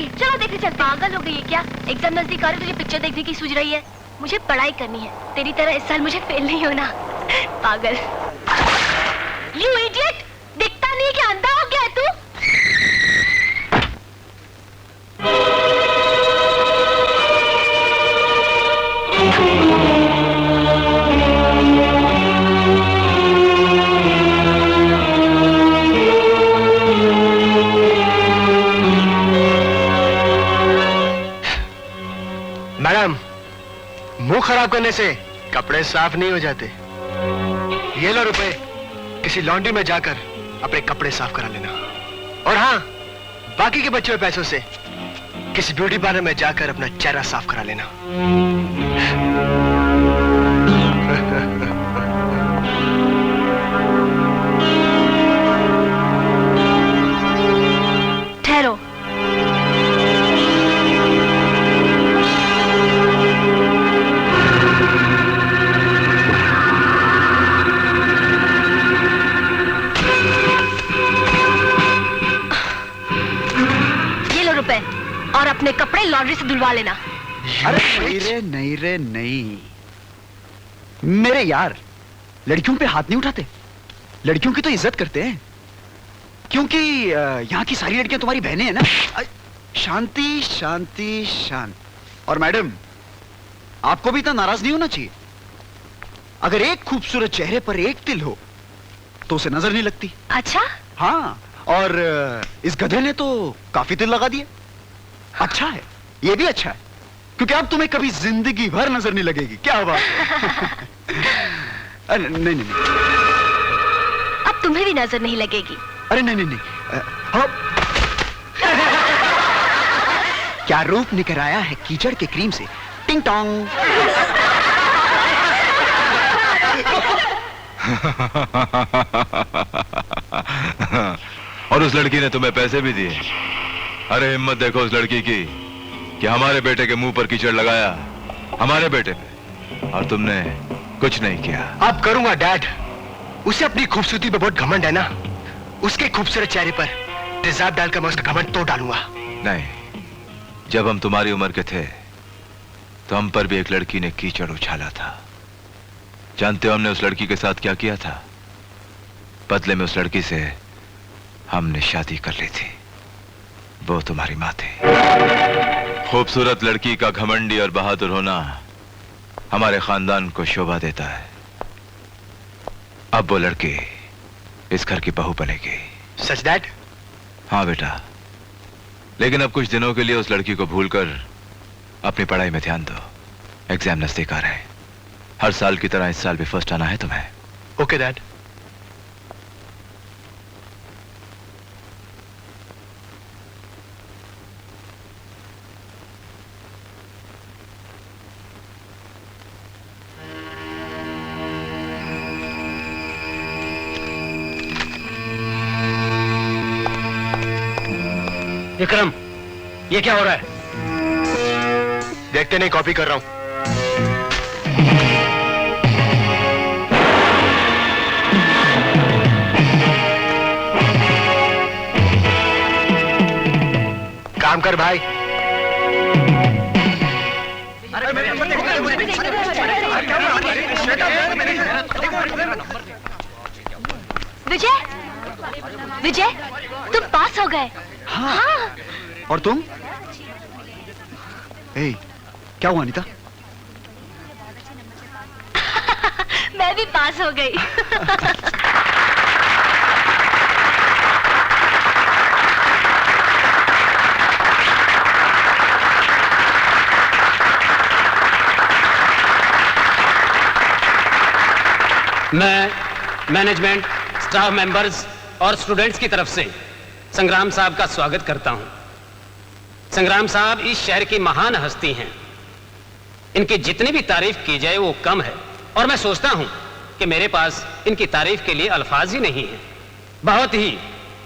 देखिए, चलो देखने चलते। पागल हो गई है क्या? एग्जाम नजदीक आ रही, तुझे पिक्चर देखने की सूझ रही है? मुझे पढ़ाई करनी है, तेरी तरह इस साल मुझे फेल नहीं होना। पागल। You idiot! दिखता नहीं कि अंधा हो गया है तू? मैडम, मुंह खराब करने से कपड़े साफ नहीं हो जाते। ये लो रुपए, किसी लॉन्ड्री में जाकर अपने कपड़े साफ करा लेना। और हाँ, बाकी के बचे हुए पैसों से किसी ब्यूटी पार्लर में जाकर अपना चेहरा साफ करा लेना। ठहरो। और अपने कपड़े लॉन्ड्री से धुलवा लेना। अरे नहीं रे नहीं, मेरे यार लड़कियों पे हाथ नहीं उठाते, लड़कियों की तो इज्जत करते हैं, क्योंकि यहाँ की सारी लड़कियां तुम्हारी बहनें हैं ना। शांति शांति शांत। और मैडम, आपको भी इतना नाराज नहीं होना चाहिए। अगर एक खूबसूरत चेहरे पर एक तिल हो तो उसे नजर नहीं लगती। अच्छा? हाँ, और इस गधे ने तो काफी तिल लगा दिए। अच्छा है, ये भी अच्छा है, क्योंकि अब तुम्हें कभी जिंदगी भर नजर नहीं लगेगी। क्या बात है? नहीं नहीं नहीं, अब तुम्हें भी नजर नहीं लगेगी। अरे नहीं नहीं नहीं, क्या रूप निकल आया है कीचड़ के क्रीम से। टिंग टोंग। और उस लड़की ने तुम्हें पैसे भी दिए। अरे हिम्मत देखो उस लड़की की कि हमारे बेटे के मुंह पर कीचड़ लगाया, हमारे बेटे पे, और तुमने कुछ नहीं किया। अब करूंगा डैड। उसे अपनी खूबसूरती पे बहुत घमंड है ना, उसके खूबसूरत चेहरे पर तेजाब डालकर मैं उसका घमंड तोड़ डालूंगा। नहीं, जब हम तुम्हारी उम्र के थे तो हम पर भी एक लड़की ने कीचड़ उछाला था। जानते हो हमने उस लड़की के साथ क्या किया था? बदले में उस लड़की से हमने शादी कर ली थी। वो तुम्हारी माँ थी। खूबसूरत लड़की का घमंडी और बहादुर होना हमारे खानदान को शोभा देता है। अब वो लड़की इस घर की बहू बनेगी। सच डैड? हाँ बेटा, लेकिन अब कुछ दिनों के लिए उस लड़की को भूलकर अपनी पढ़ाई में ध्यान दो। एग्जाम नजदीक आ रहे हैं। हर साल की तरह इस साल भी फर्स्ट आना है तुम्हें। Okay dad. विक्रम, ये क्या हो रहा है? देखते नहीं, कॉपी कर रहा हूं। काम कर भाई। विजय, विजय, तुम पास हो गए। हाँ। और तुम? ए, क्या हुआ अनीता? मैं भी पास हो गई। मैं मैनेजमेंट, स्टाफ मेंबर्स और स्टूडेंट्स की तरफ से संग्राम साहब का स्वागत करता हूं। संग्राम साहब इस शहर की महान हस्ती हैं। इनकी जितनी भी तारीफ की जाए वो कम है, और मैं सोचता हूं कि मेरे पास इनकी तारीफ के लिए अल्फाज ही नहीं है। बहुत ही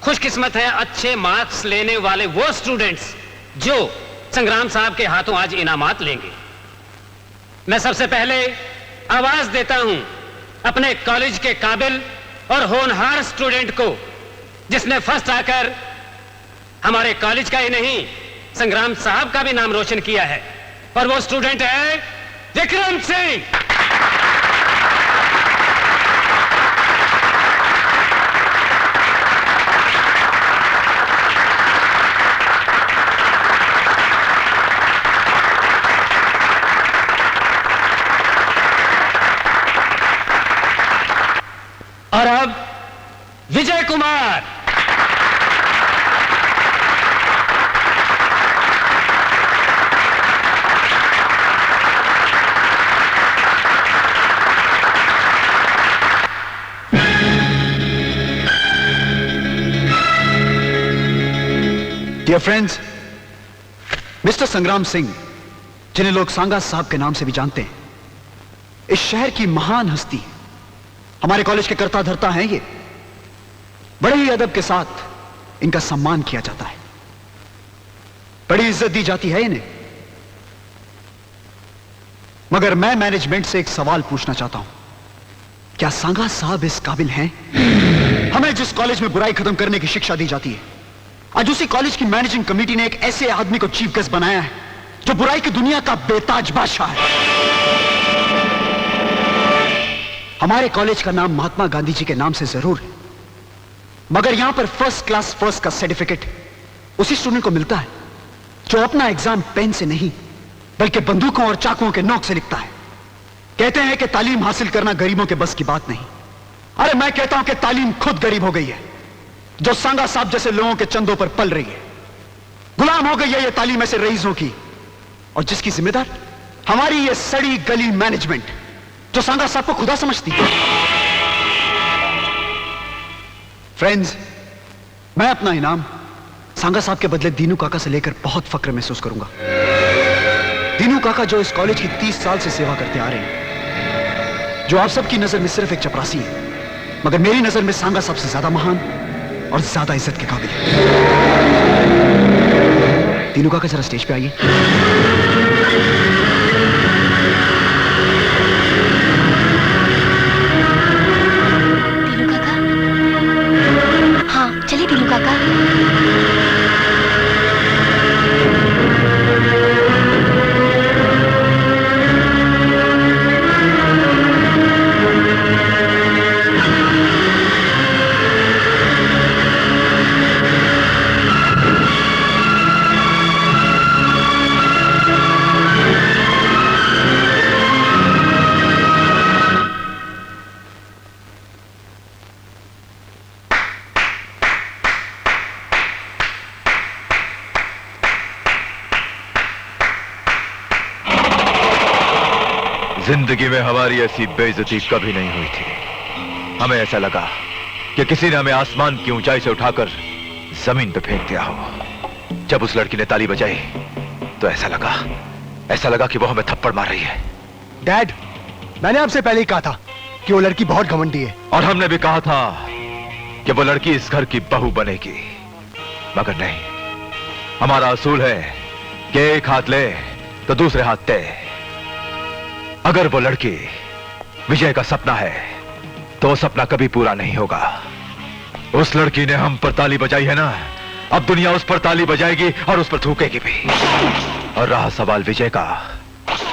खुशकिस्मत है अच्छे मार्क्स लेने वाले वो स्टूडेंट्स जो संग्राम साहब के हाथों आज इनामात लेंगे। मैं सबसे पहले आवाज देता हूं अपने कॉलेज के काबिल और होनहार स्टूडेंट को, जिसने फर्स्ट आकर हमारे कॉलेज का ही नहीं संग्राम साहब का भी नाम रोशन किया है, और वो स्टूडेंट है विक्रम सिंह। और अब Vijay Kumar. Dear friends, mister संग्राम सिंह, जिन्हें लोग सांगा साहब के नाम से भी जानते हैं, इस शहर की महान हस्ती, हमारे कॉलेज के कर्ता धर्ता हैं। ये बड़े ही अदब के साथ इनका सम्मान किया जाता है, बड़ी इज्जत दी जाती है इन्हें। मगर मैं मैनेजमेंट से एक सवाल पूछना चाहता हूं, क्या सांगा साहब इस काबिल हैं? हमें जिस कॉलेज में बुराई खत्म करने की शिक्षा दी जाती है, आज उसी कॉलेज की मैनेजिंग कमेटी ने एक ऐसे आदमी को चीफ गेस्ट बनाया है जो बुराई की दुनिया का बेताज बादशाह है। हमारे कॉलेज का नाम महात्मा गांधी जी के नाम से जरूर है, मगर यहां पर फर्स्ट क्लास फर्स्ट का सर्टिफिकेट उसी स्टूडेंट को मिलता है जो अपना एग्जाम पेन से नहीं बल्कि बंदूकों और चाकुओं के नोक से लिखता है। कहते हैं कि तालीम हासिल करना गरीबों के बस की बात नहीं। अरे मैं कहता हूं कि तालीम खुद गरीब हो गई है, जो सांगा साहब जैसे लोगों के चंदों पर पल रही है। गुलाम हो गई है ये तालीम ऐसे रईसों की, और जिसकी जिम्मेदार हमारी ये सड़ी गली मैनेजमेंट, जो सांगा साहब को खुदा समझती है। फ्रेंड्स, मैं अपना इनाम सांगा साहब के बदले दीनू काका से लेकर बहुत फक्र महसूस करूंगा। दीनू काका जो इस कॉलेज की 30 साल से सेवा करते आ रहे हैं, जो आप सबकी नजर में सिर्फ एक चपरासी है, मगर मेरी नजर में सांगा साहब से ज्यादा महान और ज्यादा इज्जत के काबिल है। दीनू काका जरा स्टेज पे आइए। दीनू काका, हाँ चलिए दीनू काका। जिंदगी में हमारी ऐसी बेइज्जती कभी नहीं हुई थी। हमें ऐसा लगा कि किसी ने हमें आसमान की ऊंचाई से उठाकर जमीन पे फेंक दिया हो। जब उस लड़की ने ताली बजाई तो ऐसा लगा कि वो हमें थप्पड़ मार रही है। डैड, मैंने आपसे पहले ही कहा था कि वो लड़की बहुत घमंडी है। और हमने भी कहा था कि वो लड़की इस घर की बहू बनेगी, मगर नहीं। हमारा असूल है कि एक हाथ ले तो दूसरे हाथ तय। अगर वो लड़की विजय का सपना है तो वो सपना कभी पूरा नहीं होगा। उस लड़की ने हम पर ताली बजाई है ना, अब दुनिया उस पर ताली बजाएगी और उस पर थूकेगी भी। और रहा सवाल विजय का,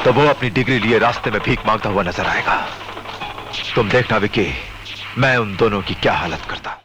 तो वो अपनी डिग्री लिए रास्ते में भीख मांगता हुआ नजर आएगा। तुम देखना विक्की, मैं उन दोनों की क्या हालत करता।